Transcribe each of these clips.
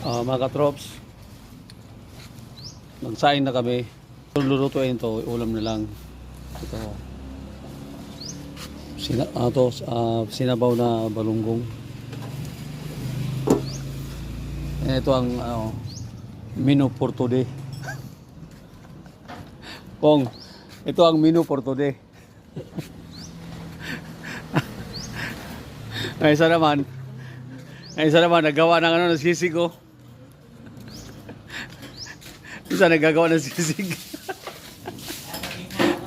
Mga katrops, nagsaing na kami. Lulutuin to, ulam na lang. Ito. Sinabaw na balunggong. Ito ang menu for today. Pong, ito ang menu for today. Ay, isa naman, nagawa ng sisig ko. Isa nagagawa ng sisig.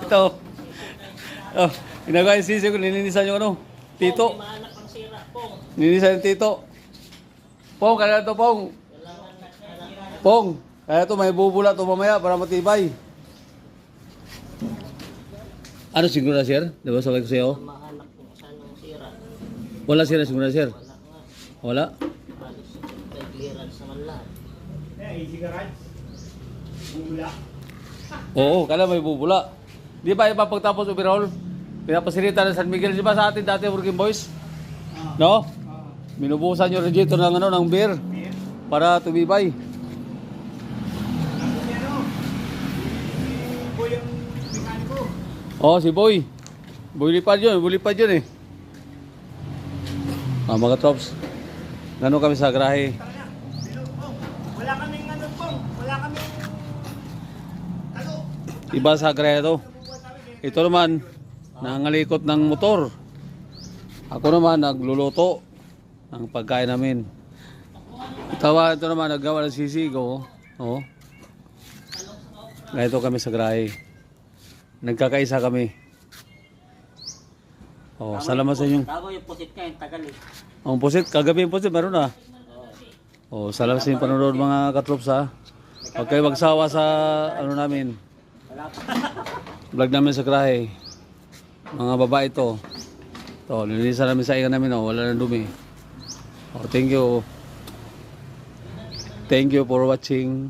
Ito. Oh, ginagawa yung sisig ko, nilinisan yung tito. Nilinisan yung tito. Pong, kaya ito, Pong. Pong, kaya ito may bubula ito mamaya para matibay. Ano siguro na, sir? Diba sabi ko sa'yo? Mahanap kung saan ang sira. Wala sira siguro na, sir? Wala? Halos may clearance naman lahat. Easy garage. Bubula. Oo, kala may bubula. Di ba iba pagtapos overall? Pinapasirita ng San Miguel, di ba sa atin dati working boys? No? Minubusan yung radiator ng beer para tumibay. Boy yung mekaniko. Oh, si Boy. Boy lipad yun eh. Mga trops. Gano'n kami sa grahe. Wala kaming pong. Wala kaming talo. Iba sa grahe to. Ito naman, nangalikot ng motor. Ako naman, nagluluto ng pagkain namin. Ito naman, naggawa ng sisig. Oh. Ganito kami sa grahe. Nagkakaisa kami. Oh, salamat sa inyo. Tago yung pusit ka, yung tagal eh. Ang pusit, kagabi yung pusit, meron na. Oh, salamat sa inyong panonood mga katrops ha. Huwag kayo magsawa sa namin. Vlog namin sa grahe. Mga babae to. To, nilinisan namin sa ingan namin, wala nang dumi. Oh, thank you. Thank you for watching.